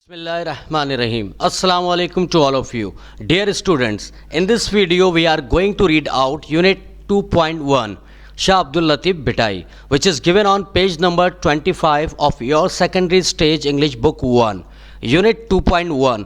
Bismillahirrahmanirrahim. Assalamu alaikum to all of you. Dear students, in this video we are going to read out Unit 2.1 Shah Abdul Latif Bhitai, which is given on page number 25 of your secondary stage English book 1. Unit 2.1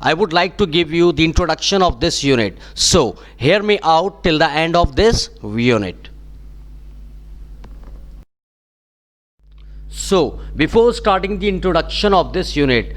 I would like to give you the introduction of this unit. So, hear me out till the end of this unit. So, before starting the introduction of this unit,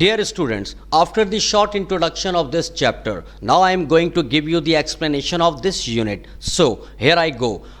Dear students, after the short introduction of this chapter, now I am going to give you the explanation of this unit. So, here I go.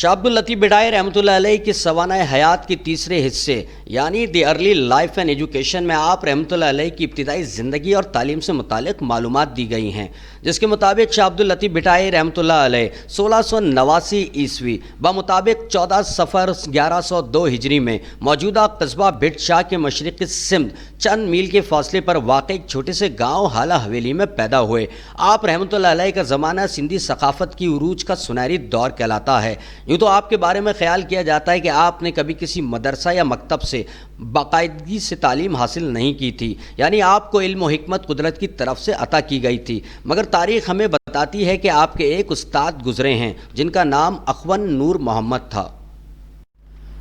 شاہ عبد اللطیف بھٹائی رحمۃ اللہ علیہ کی سوانح حیات کے تیسرے حصے یعنی the early life and education میں آپ رحمۃ اللہ علیہ کی ابتدائی زندگی اور تعلیم سے متعلق معلومات دی گئی ہیں، جس کے مطابق شاہ عبد اللطیف بھٹائی رحمۃ اللہ علیہ 1689 عیسوی بمطابق 14 صفر 1102 ہجری میں موجودہ قصبہ بھٹ شاہ کے مشرقی سمت چند میل کے فاصلے پر واقع ایک چھوٹے سے گاؤں حالہ حویلی میں پیدا ہوئے۔ آپ رحمۃ اللہ علیہ کا زمانہ سندھی ثقافت کی عروج کا سنہری دور کہلاتا ہے۔ یوں تو آپ کے بارے میں خیال کیا جاتا ہے کہ آپ نے کبھی کسی مدرسہ یا مکتب سے باقاعدگی سے تعلیم حاصل نہیں کی تھی، یعنی آپ کو علم و حکمت قدرت کی طرف سے عطا کی گئی تھی، مگر تاریخ ہمیں بتاتی ہے کہ آپ کے ایک استاد گزرے ہیں جن کا نام اخون نور محمد تھا۔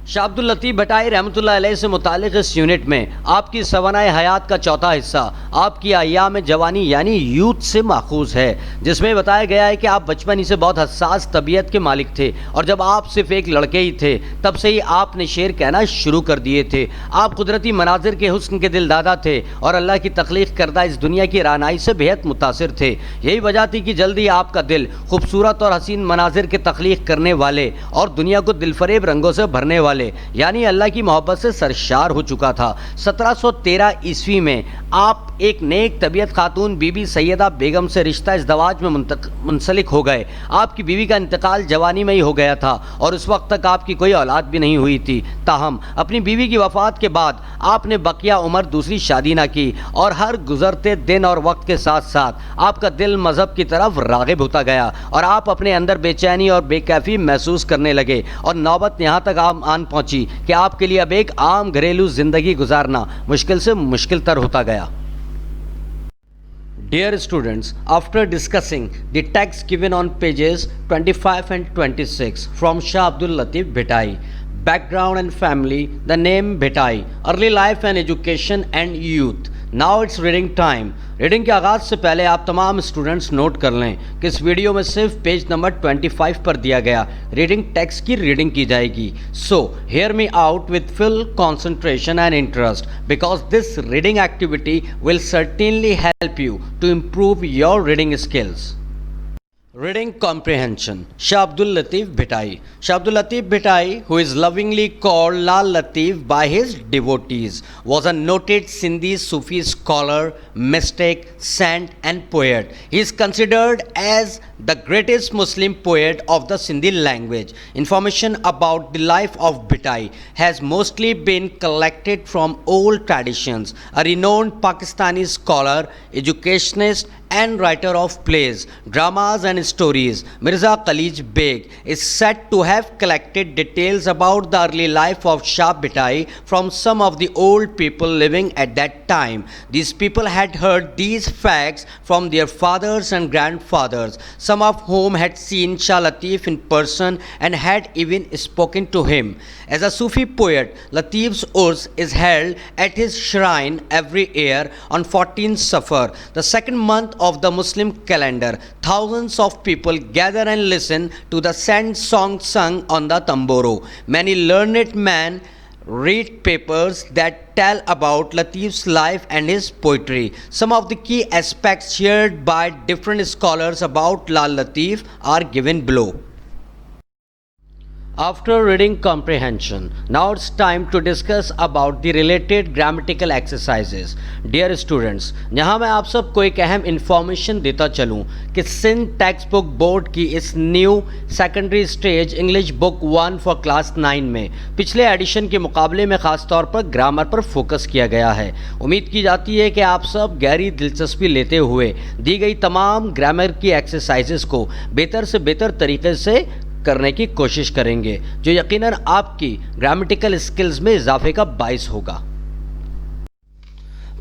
شاہ عبد اللطیف بھٹائی رحمۃ اللہ علیہ سے متعلق اس یونٹ میں آپ کی سوانح حیات کا چوتھا حصہ آپ کی ایام جوانی یعنی یوتھ سے ماخوذ ہے، جس میں بتایا گیا ہے کہ آپ بچپن ہی سے بہت حساس طبیعت کے مالک تھے، اور جب آپ صرف ایک لڑکے ہی تھے تب سے ہی آپ نے شعر کہنا شروع کر دیے تھے۔ آپ قدرتی مناظر کے حسن کے دل دادا تھے اور اللہ کی تخلیق کردہ اس دنیا کی رعنائی سے بہت متاثر تھے۔ یہی وجہ تھی کہ جلدی آپ کا دل خوبصورت اور حسین مناظر کے تخلیق کرنے والے اور دنیا کو دل فریب رنگوں سے بھرنے والے یعنی اللہ کی محبت سے سرشار ہو چکا تھا۔ 1713 عیسوی میں آپ ایک نیک طبیعت خاتون بی بی سیدہ بیگم سے رشتہ ازدواج میں منسلک ہو گئے۔ آپ کی بیوی کا انتقال جوانی میں ہی ہو گیا تھا اور اس وقت تک آپ کی کوئی اولاد بھی نہیں ہوئی تھی۔ تاہم اپنی بیوی کی وفات کے بعد آپ نے بقیہ عمر دوسری شادی نہ کی، اور ہر گزرتے دن اور وقت کے ساتھ ساتھ آپ کا دل مذہب کی طرف راغب ہوتا گیا، اور آپ اپنے اندر بے چینی اور بے کیفی محسوس کرنے لگے، اور نوبت یہاں تک آن پہنچی کہ آپ کے لیے اب ایک عام گھریلو زندگی گزارنا مشکل سے مشکل تر ہوتا گیا۔ Dear students, after discussing the text given on pages 25 and 26 from Shah Abdul Latif Bhitai, background and family, the name Bhitai, early life and education and youth. Now it's reading time. Reading کے آغاز سے پہلے آپ تمام students note کر لیں کہ اس video میں صرف پیج نمبر 25 پر دیا گیا ریڈنگ ٹیکسٹ کی ریڈنگ کی جائے گی۔ So hear me out with full concentration and interest because this reading activity will certainly help you to improve your reading skills. Reading comprehension. Shah Abdul Latif Bhitai. Shah Abdul Latif Bhitai, who is lovingly called Lal Latif by his devotees, was a noted Sindhi Sufi scholar, mystic, saint and poet. He is considered as the greatest Muslim poet of the Sindhi language. Information about the life of Bhitai has mostly been collected from old traditions. A renowned Pakistani scholar, educationist and writer of plays, dramas and stories, Mirza Khalid Beg is said to have collected details about the early life of Shah Bhitai from some of the old people living at that time. These people had heard these facts from their fathers and grandfathers, some of whom had seen Shah Latif in person and had even spoken to him. As a Sufi poet, Latif's Urs is held at his shrine every year on 14th Safar, the second month of the Muslim calendar. Thousands of people gather and listen to the saint song sung on the tamburo. Many learned men read papers that tell about Latif's life and his poetry. Some of the key aspects shared by different scholars about Lal Latif are given below. After reading comprehension, now it's time to discuss about the related grammatical exercises. Dear students, یہاں میں آپ سب کو ایک اہم information دیتا چلوں کہ Sindh text book board کی اس new secondary stage English book 1 for class 9 میں پچھلے ایڈیشن کے مقابلے میں خاص طور پر گرامر پر فوکس کیا گیا ہے۔ امید کی جاتی ہے کہ آپ سب گہری دلچسپی لیتے ہوئے دی گئی تمام گرامر کی ایکسرسائزز کو بہتر سے بہتر طریقے سے کرنے کی کوشش کریں گے، جو یقیناً آپ کی گرامیٹیکل اسکلز میں اضافے کا باعث ہوگا۔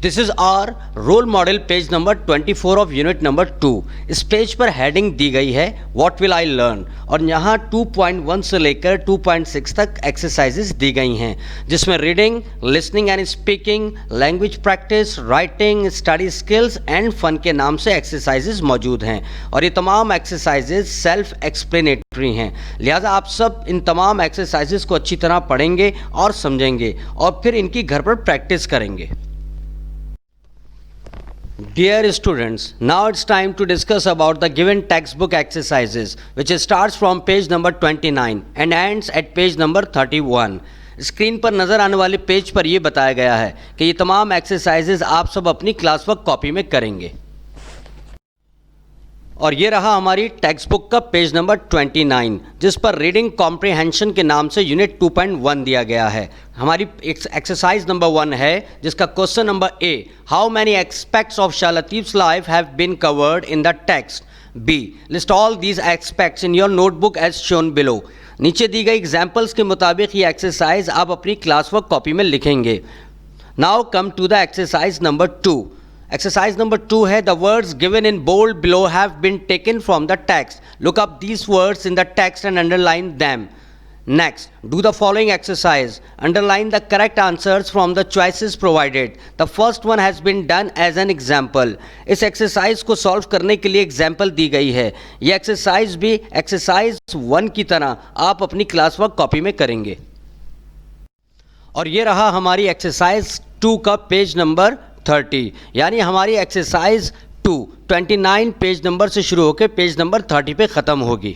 This is our role model page number 24 of unit number 2۔ اس پیج پر ہیڈنگ دی گئی ہے واٹ ول آئی لرن، اور یہاں 2.1 سے لے کر 2.6 تک ایکسرسائزز دی گئی ہیں، جس میں reading, listening and speaking, language practice, writing, study skills and fun کے نام سے ایکسرسائزز موجود ہیں، اور یہ تمام ایکسرسائزز سیلف ایکسپلینیٹری ہیں، لہٰذا آپ سب ان تمام ایکسرسائزز کو اچھی طرح پڑھیں گے اور سمجھیں گے، اور پھر ان کی گھر پر پریکٹس کریں گے۔ Dear students, now it's time to discuss about the given textbook exercises, which starts from page number 29 and ends at page number 31. Screen پر نظر آنے والے پیج پر یہ بتایا گیا ہے کہ یہ تمام ایکسرسائزز آپ سب اپنی کلاس ورک کاپی میں کریں گے. اور یہ رہا ہماری ٹیکسٹ بک کا پیج نمبر 29 جس پر ریڈنگ کمپریہنشن کے نام سے یونٹ 2.1 دیا گیا ہے. ہماری ایکسرسائز نمبر 1 ہے جس کا question number A, how many aspects of Shah Latif's life have been covered in the text. B, list all these aspects in your notebook as shown below. نیچے دی گئی ایگزامپلس کے مطابق یہ ایکسرسائز آپ اپنی کلاس ورک کاپی میں لکھیں گے. Now come to the exercise number 2. Exercise number 2 ہے the words given in bold below have been taken from the text. Look up these words in the text and underline them. Next, do the following exercise. Underline the correct answers from the choices provided. The first one has been done as an example. اس exercise کو solve کرنے کے لیے example دی گئی ہے. یہ exercise بھی exercise 1 کی طرح آپ اپنی کلاس ورک کاپی میں کریں گے. اور یہ رہا ہماری ایکسرسائز 2 کا پیج نمبر 30, یعنی ہماری ایکسرسائز 29 پیج نمبر سے شروع ہو کے پیج نمبر 30 پہ ختم ہوگی.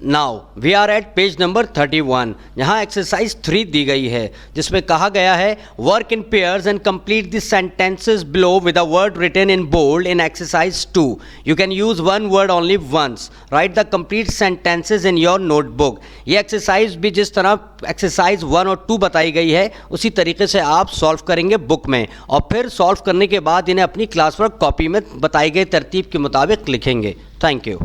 Now we are at page number 31 جہاں ایکسرسائز 3 دی گئی ہے جس میں کہا گیا ہے work in pairs and complete the sentences below with a word written in bold in exercise 2. You can use one word only once. Write the complete sentences in your notebook. یہ exercise بھی جس طرح exercise 1 اور 2 بتائی گئی ہے اسی طریقے سے آپ سالو کریں گے بک میں, اور پھر سالو کرنے کے بعد انہیں اپنی کلاس ورک کاپی میں بتائی گئی ترتیب کے مطابق لکھیں گے. Thank you.